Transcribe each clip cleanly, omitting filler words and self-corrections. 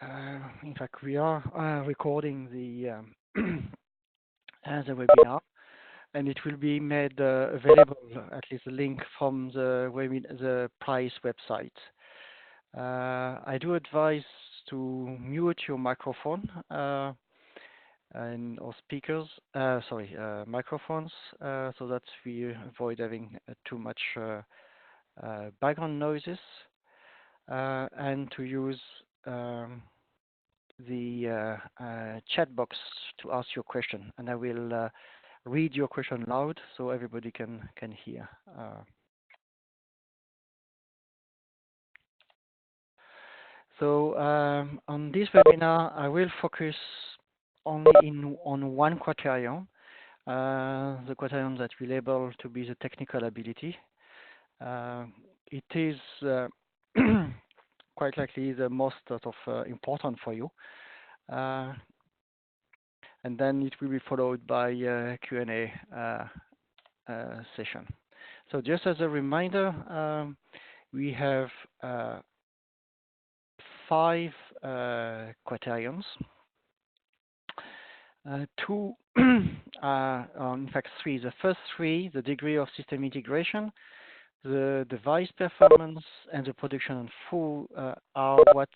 In fact, we are recording the webinar, and it will be made available, at least a link from the prize website. I do advise to mute your microphone and or speakers, microphones, so that we avoid having too much background noises, and to use the chat box to ask your question, and I will read your question loud so everybody can hear. So on this webinar, I will focus only on one criterion, the criterion that we label to be the technical ability. It is quite likely the most important for you. And then it will be followed by a Q&A session. So just as a reminder, we have 5 criterions. 2, in fact 3. The first 3, the degree of system integration, the device performance, and the production full are what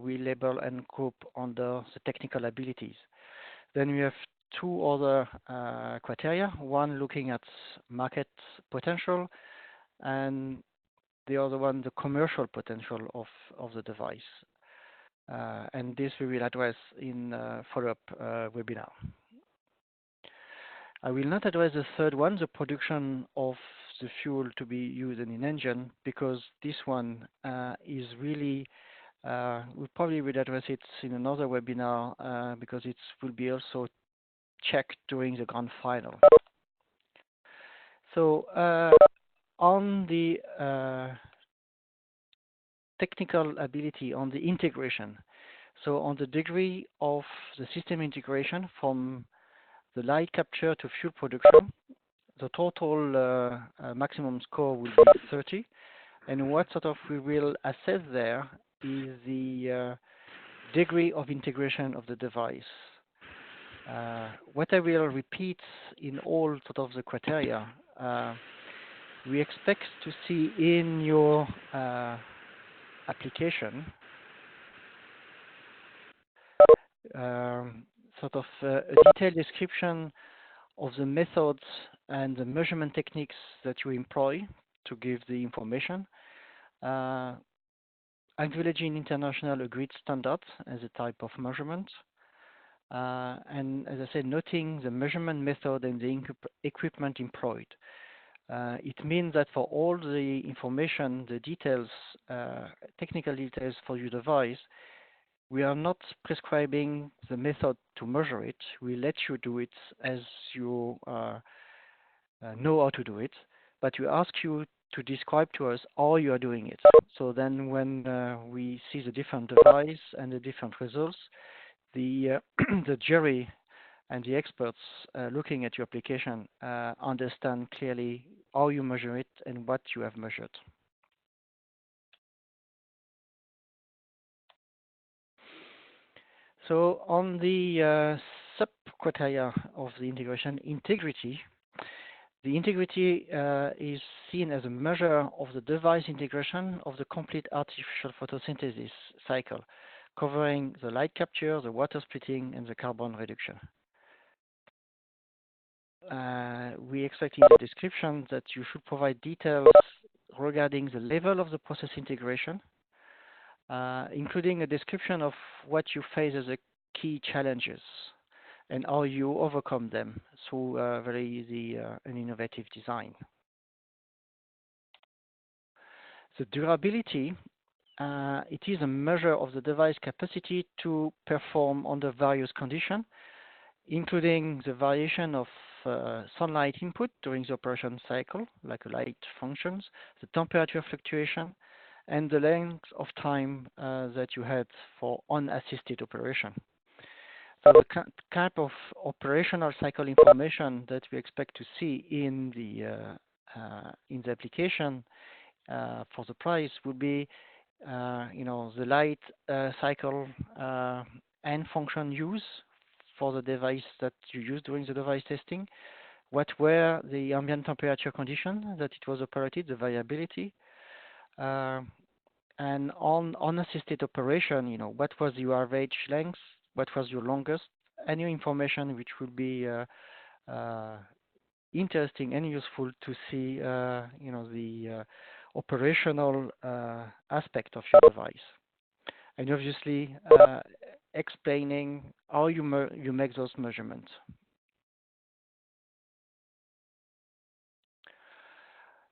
we label and group under the technical abilities. Then we have 2 other criteria, one looking at market potential, and the other one, the commercial potential of the device. And this we will address in follow-up webinar. I will not address the third one, the production of the fuel to be used in an engine, because this one is really, we probably will address it in another webinar because it will be also checked during the grand final. So on the technical ability, on the integration, so on the degree of the system integration from the light capture to fuel production, the total maximum score will be 30. And what we will assess there is the degree of integration of the device. What I will repeat in all the criteria, we expect to see in your application a detailed description of the methods and the measurement techniques that you employ to give the information, acknowledging international agreed standards as a type of measurement, and as I said, noting the measurement method and the equipment employed. It means that for all the information, the details, technical details for your device, we are not prescribing the method to measure it. We let you do it as you know how to do it, but we ask you to describe to us how you are doing it. So then when we see the different device and the different results, the the jury and the experts looking at your application understand clearly how you measure it and what you have measured. So on the sub-criteria of the integration, integrity, the integrity is seen as a measure of the device integration of the complete artificial photosynthesis cycle, covering the light capture, the water splitting, and the carbon reduction. We expect in the description that you should provide details regarding the level of the process integration, including a description of what you face as the key challenges and how you overcome them through very easy and innovative design. The durability, it is a measure of the device capacity to perform under various conditions, including the variation of sunlight input during the operation cycle, like light functions, the temperature fluctuation, and the length of time that you had for unassisted operation. So the type of operational cycle information that we expect to see in the application for the prize will be the light cycle and function use for the device that you use during the device testing. What were the ambient temperature conditions that it was operated, the variability, and on unassisted operation, what was your average length, what was your longest, any information which would be uh, interesting and useful to see, the operational aspect of your device, and obviously explaining how you make those measurements.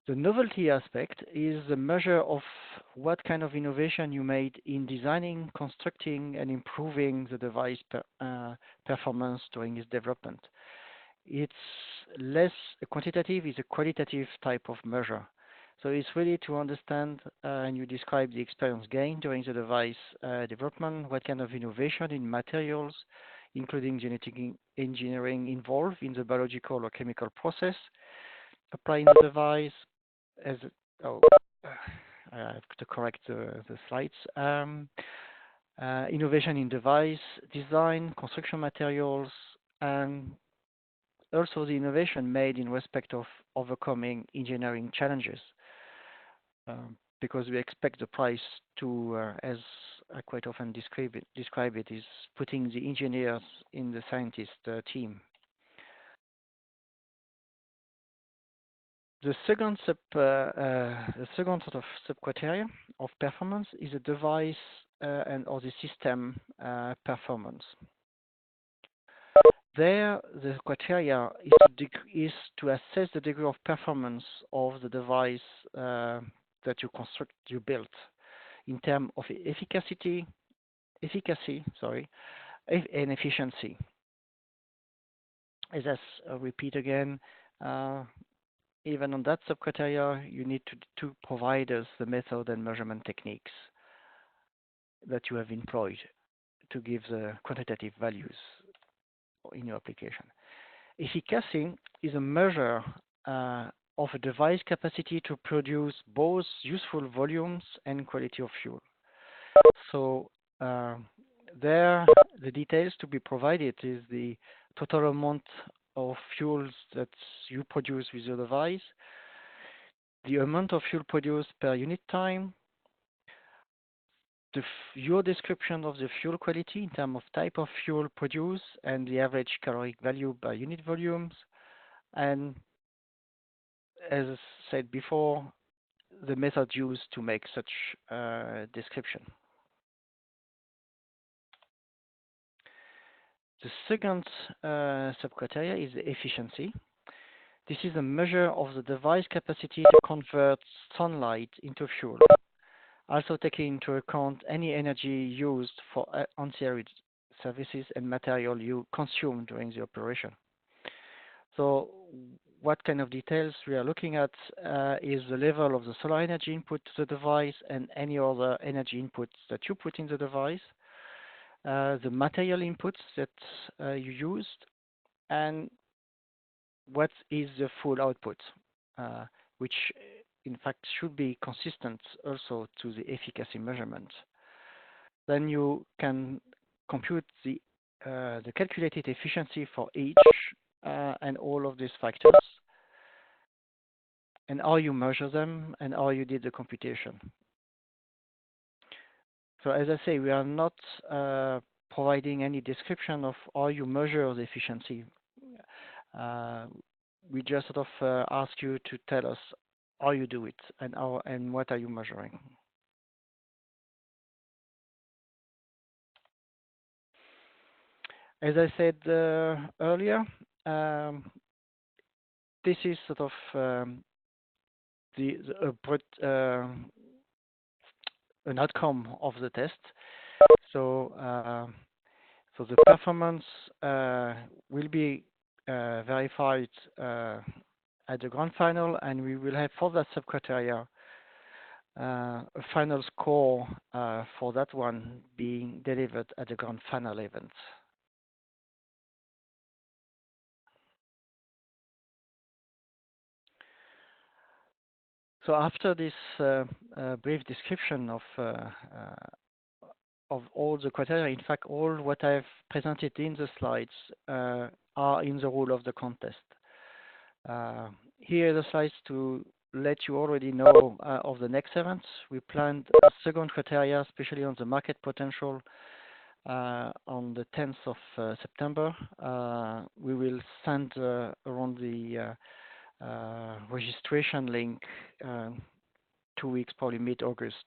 The novelty aspect is the measure of what kind of innovation you made in designing, constructing, and improving the device performance during its development. It's less quantitative, it's a qualitative type of measure. So it's really to understand, and you describe the experience gained during the device development, what kind of innovation in materials, including genetic engineering involved in the biological or chemical process, applying the device as, oh, I have to correct the slides. Innovation in device design, construction materials, and also the innovation made in respect of overcoming engineering challenges, because we expect the price to, as I quite often describe it, is putting the engineers in the scientist team. The second sort of sub-criteria of performance is a device or the system performance. There, the criteria is to assess the degree of performance of the device that you built in terms of efficacy, and efficiency. As I repeat again, even on that sub-criteria, you need to provide us the method and measurement techniques that you have employed to give the quantitative values in your application. Efficacy is a measure of a device capacity to produce both useful volumes and quality of fuel. So there, the details to be provided is the total amount of fuels that you produce with your device, the amount of fuel produced per unit time, your description of the fuel quality in terms of type of fuel produced and the average caloric value by unit volumes, and as said before, the method used to make such description. The second sub-criteria is the efficiency. This is a measure of the device capacity to convert sunlight into fuel, also taking into account any energy used for ancillary services and material you consume during the operation. So what kind of details we are looking at is the level of the solar energy input to the device and any other energy inputs that you put in the device, the material inputs that you used, and what is the full output, which in fact should be consistent also to the efficacy measurement. Then you can compute the calculated efficiency for each and all of these factors, and how you measure them and how you did the computation. So as I say, we are not providing any description of how you measure the efficiency. We just sort of ask you to tell us how you do it and what are you measuring. As I said earlier, this is sort of an outcome of the test. So, so the performance will be verified at the grand final, and we will have for that sub-criteria a final score for that one being delivered at the grand final event. So after this brief description of all the criteria, in fact, all what I've presented in the slides are in the rule of the contest. Here are the slides to let you already know of the next events. We planned a second criteria, especially on the market potential, on the 10th of September. We will send around the registration link 2 weeks, probably mid-August.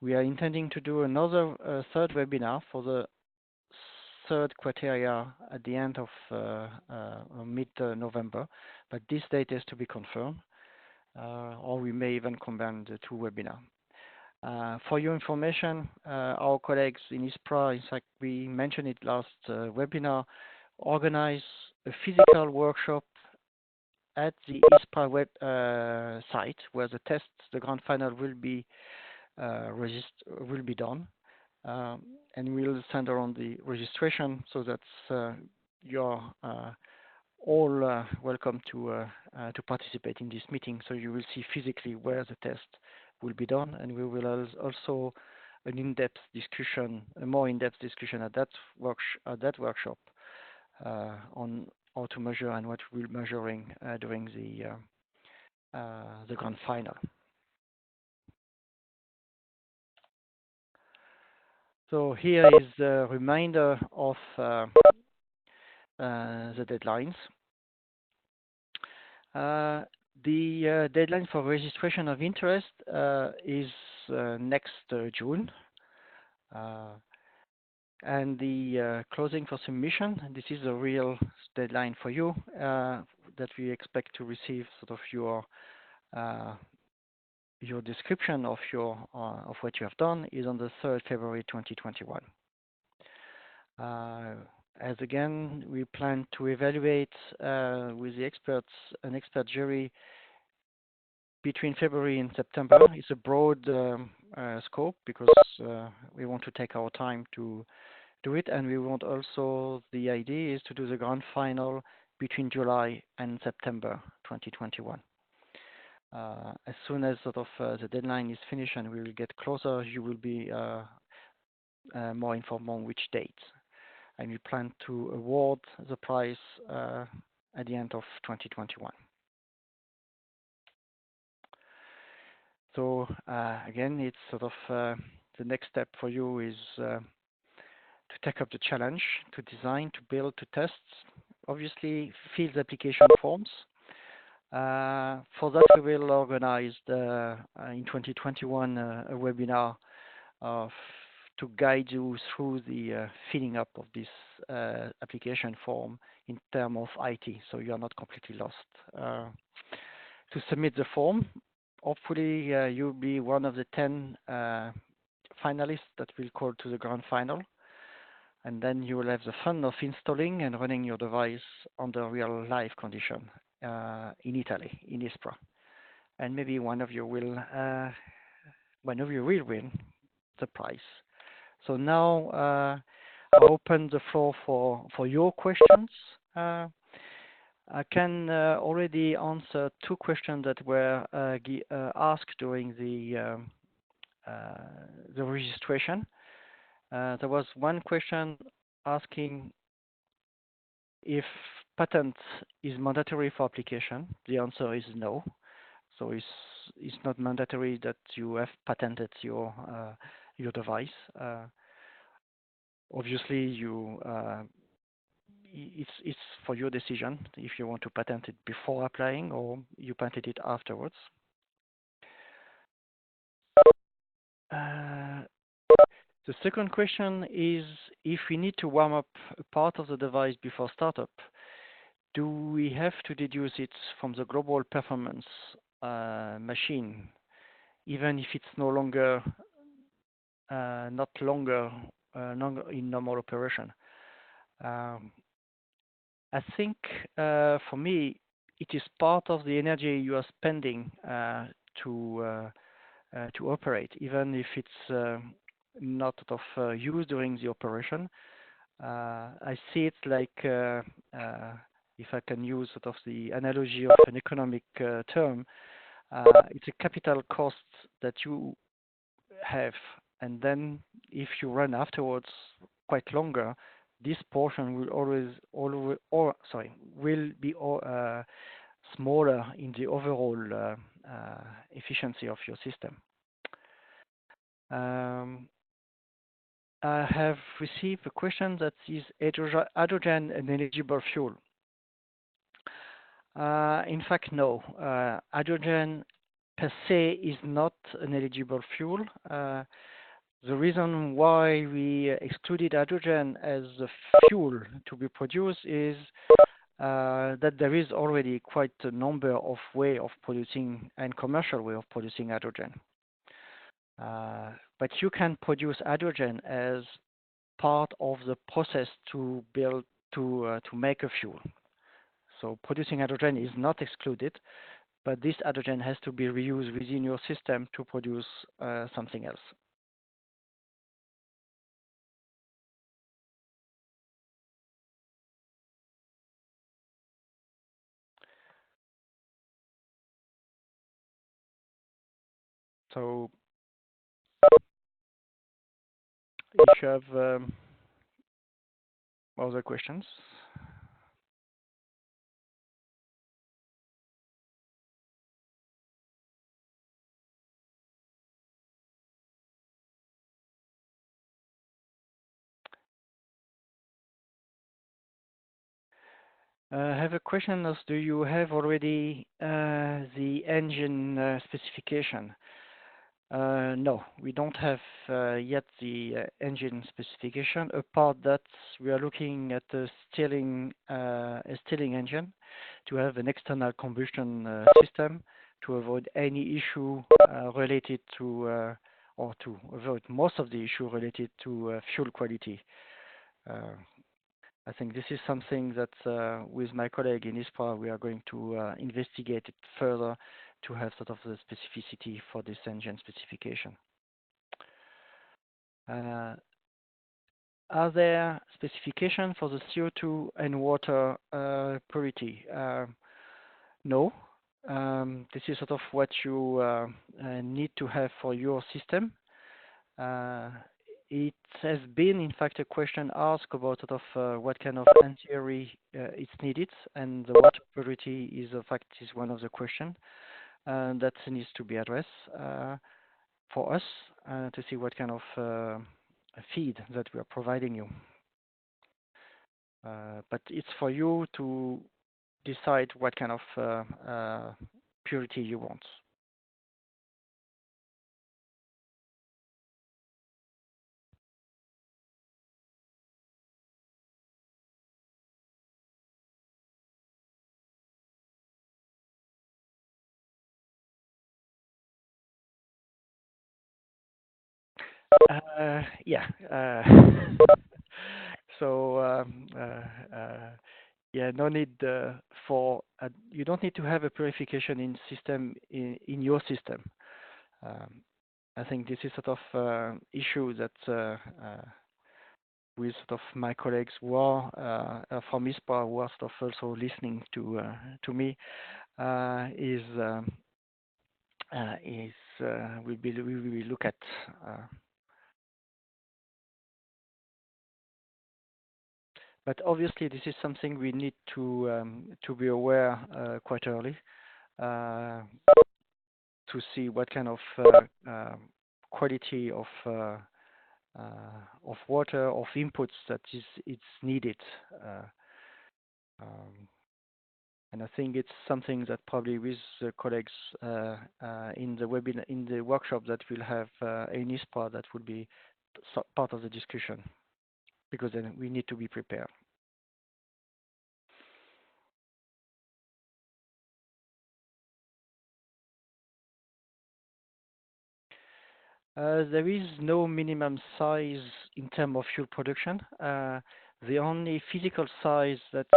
We are intending to do another third webinar for the third criteria at the end of mid-November, but this date is to be confirmed, or we may even combine the two webinars. For your information, our colleagues in ISPRA, in fact, we mentioned it last webinar, organize a physical workshop at the ISPRA web site where the tests, the grand final will be done, and we'll send around the registration so that you're all welcome to participate in this meeting. So you will see physically where the test will be done, and we will also an in-depth discussion, a more in-depth discussion at that workshop on how to measure and what we're measuring during the grand final. So here is the reminder of the deadlines. The deadline for registration of interest is next June. And the closing for submission, this is a real deadline for you that we expect to receive sort of your description of what you have done is on the 3rd February 2021. As again, we plan to evaluate with the experts, an expert jury between February and September. It's a broad scope because we want to take our time to do it, and we want also, the idea is to do the grand final between July and September 2021. As soon as sort of the deadline is finished and we will get closer, you will be more informed on which date. And we plan to award the prize at the end of 2021. So again, it's sort of the next step for you is to take up the challenge, to design, to build, to test, obviously fill the application forms. For that, we will organize in 2021 a webinar to guide you through the filling up of this application form in terms of IT, so you are not completely lost. To submit the form, hopefully you'll be one of the 10 finalists that will call to the grand final, and then you will have the fun of installing and running your device under real life condition in Italy, in ISPRA, and maybe one of you will win the prize. So now I open the floor for your questions. I can already answer 2 questions that were asked during the registration. There was one question asking if patent is mandatory for application. The answer is no. So it's not mandatory that you have patented your device. Obviously, it's for your decision if you want to patent it before applying or you patent it afterwards. The second question is if we need to warm up a part of the device before startup, do we have to deduce it from the global performance machine, even if it's not longer in normal operation? I think for me, it is part of the energy you are spending to operate, even if it's not of use during the operation. I see it like, if I can use sort of the analogy of an economic term, It's a capital cost that you have, and then if you run afterwards quite longer, this portion will will be smaller in the overall efficiency of your system. I have received a question that is hydrogen an eligible fuel? In fact, no. Hydrogen per se is not an eligible fuel. The reason why we excluded hydrogen as a fuel to be produced is that there is already quite a number of ways of producing and commercial way of producing hydrogen. But you can produce hydrogen as part of the process to build to make a fuel. So producing hydrogen is not excluded, but this hydrogen has to be reused within your system to produce something else. So if you have other questions. I have a question as do you have already the engine specification? No, we don't have yet the engine specification. Apart that, we are looking at a Stirling engine to have an external combustion system to avoid any issue related to, or to avoid most of the issue related to fuel quality. I think this is something that with my colleague in ISPRA we are going to investigate it further to have sort of the specificity for this engine specification. Are there specifications for the CO2 and water purity? No. This is sort of what you need to have for your system. It has been, in fact, a question asked about sort of what kind of theory is needed, and the water purity is, in fact, is one of the questions that needs to be addressed for us to see what kind of feed that we are providing you. But it's for you to decide what kind of purity you want. Yeah. So yeah, no need for you don't need to have a purification in system in your system. I think this is sort of issue that with sort of my colleagues who are from ISPA who are sort of also listening to me is we will look at. But obviously, this is something we need to be aware quite early to see what kind of quality of water, of inputs that is it's needed. And I think it's something that probably with the colleagues in the webinar, in the workshop that we'll have in ISPA, that would be part of the discussion, because then we need to be prepared. There is no minimum size in terms of fuel production. The only physical size that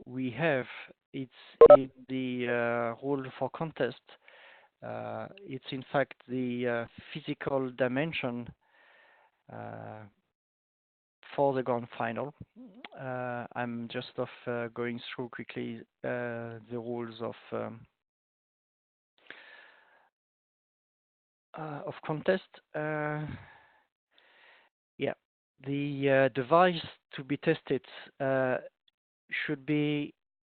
we have, it's in the rule for contest. It's in fact the physical dimension for the grand final. I'm just going through quickly the rules of of contest. Yeah, the device to be tested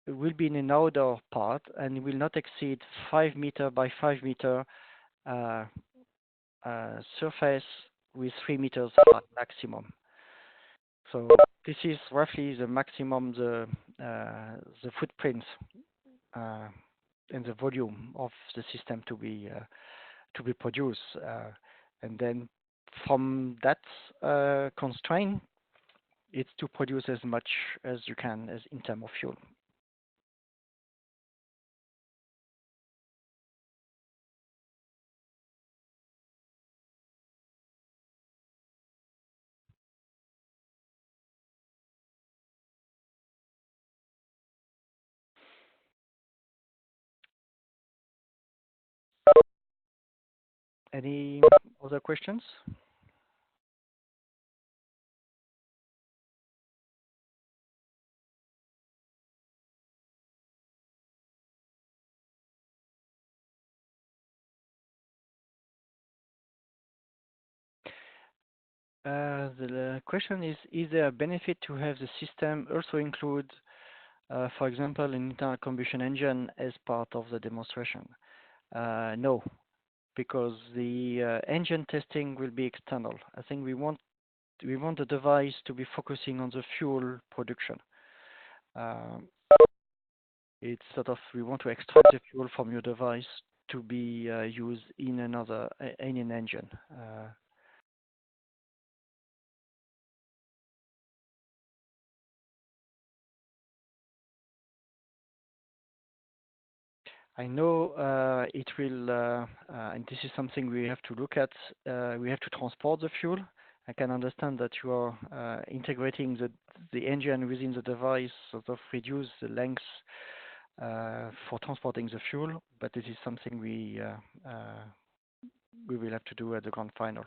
will be in an outdoor part and will not exceed 5 meter by 5 meter uh, surface with 3 meters height maximum. So this is roughly the maximum the footprint and the volume of the system to be produced, and then from that constraint, it's to produce as much as you can as in terms of fuel. Any other questions? The question is there a benefit to have the system also include, for example, an internal combustion engine as part of the demonstration? No, because the engine testing will be external. I think we want the device to be focusing on the fuel production. It's sort of, we want to extract the fuel from your device to be used in an engine. I know it will, and this is something we have to look at. We have to transport the fuel. I can understand that you are integrating the engine within the device, sort of reduce the length for transporting the fuel, but this is something we will have to do at the grand final.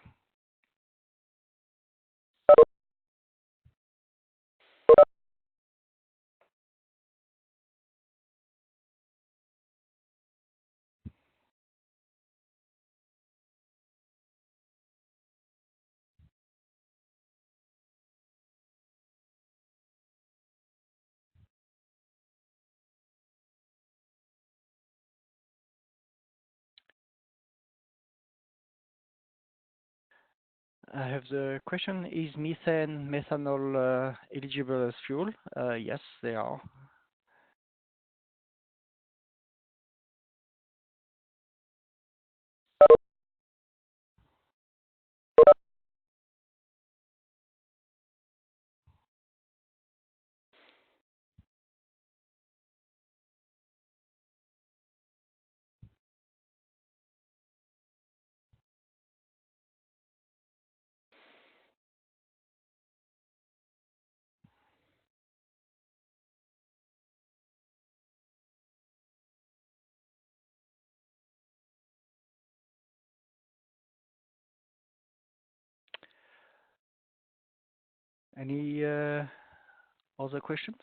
I have the question, is methane, methanol eligible as fuel? Yes, they are. Any other questions?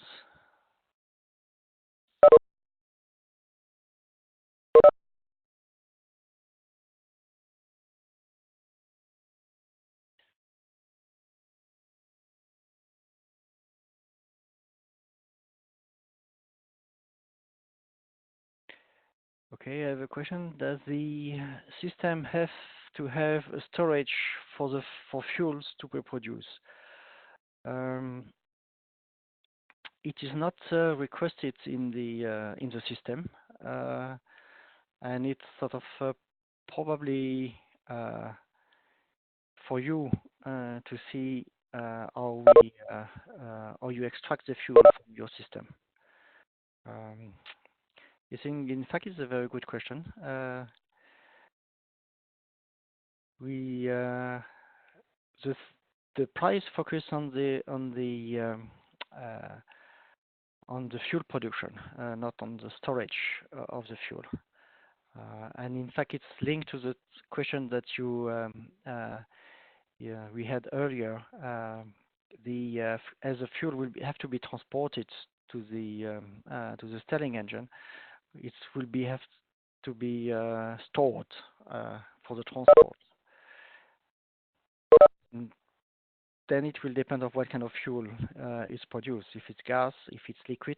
Okay, I have a question. Does the system have to have a storage for fuels to be produced? It is not requested in the system, and it's sort of probably for you to see how you extract the fuel from your system. I think, in fact, it's a very good question. The price focus on the fuel production, not on the storage of the fuel. And in fact, it's linked to the question that we had earlier. As the fuel will have to be transported to the Stirling engine, it will have to be stored for the transport. And then it will depend on what kind of fuel is produced. If it's gas, if it's liquid,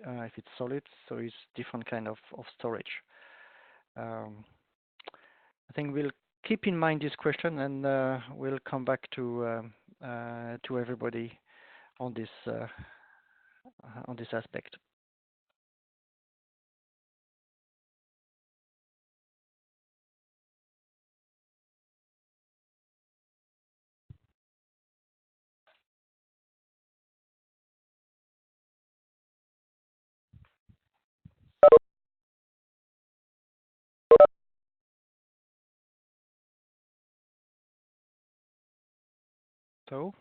if it's solid, so it's different kind of storage. I think we'll keep in mind this question, and we'll come back to everybody on this aspect. So,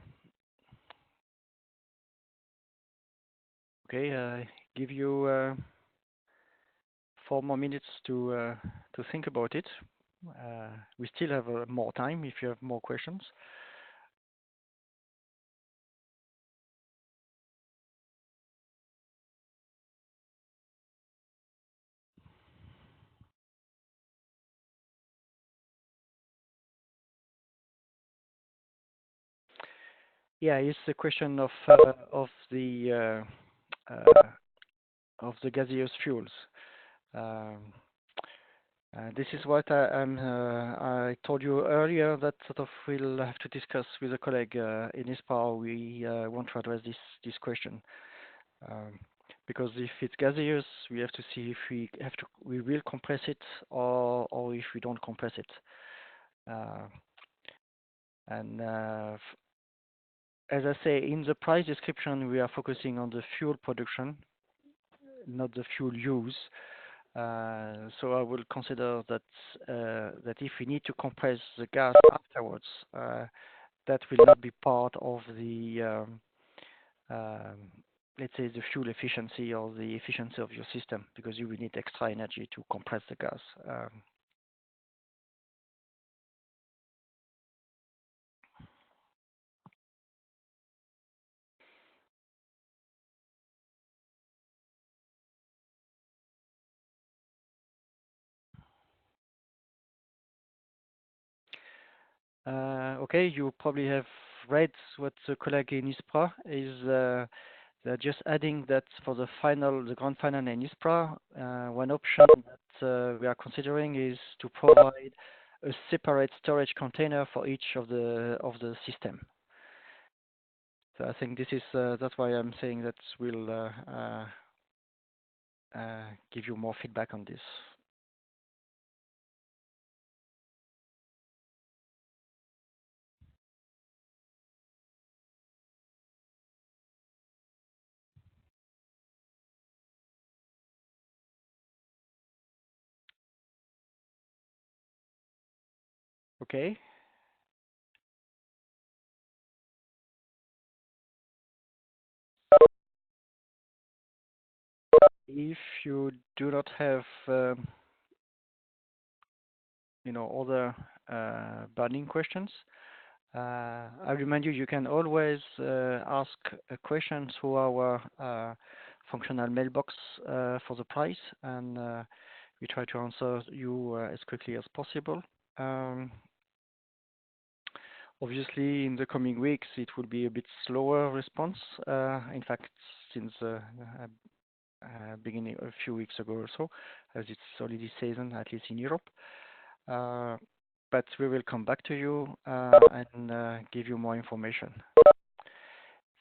okay, I give you 4 more minutes to think about it. We still have more time if you have more questions. Yeah, it's a question of the gaseous fuels. This is what I told you earlier, that sort of we'll have to discuss with a colleague in ISPRA. We want to address this question. Because if it's gaseous, we have to see if we will compress it or if we don't compress it. As I say, in the price description, we are focusing on the fuel production, not the fuel use. So I will consider that if we need to compress the gas afterwards, that will not be part of the let's say the fuel efficiency or the efficiency of your system, because you will need extra energy to compress the gas. Okay, you probably have read what the colleague in ISPRA is. They're just adding that for the grand final in ISPRA, one option that we are considering is to provide a separate storage container for each of the system. So I think this is that's why I'm saying that we'll give you more feedback on this. Okay. If you do not have, other burning questions, I remind you, you can always ask a question through our functional mailbox for the prize, and we try to answer you as quickly as possible. Obviously, in the coming weeks, it will be a bit slower response. In fact, since beginning a few weeks ago or so, as it's holiday season, at least in Europe. But we will come back to you and give you more information.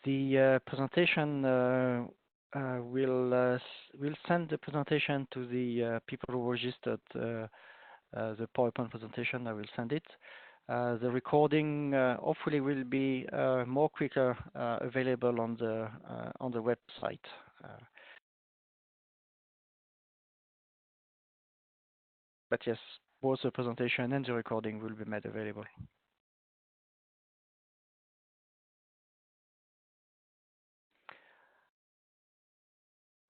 The presentation we'll send the presentation to the people who registered the PowerPoint presentation. I will send it. The recording hopefully will be more quicker available on the website. But yes, both the presentation and the recording will be made available.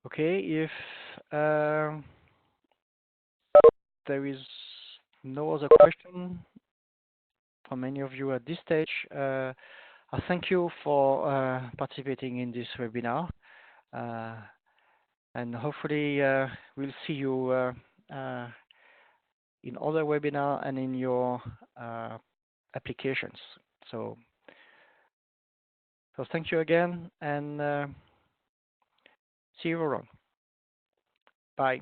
Okay, if there is no other question from any of you at this stage, I thank you for participating in this webinar. And hopefully we'll see you in other webinars and in your applications. So thank you again, and see you around. Bye.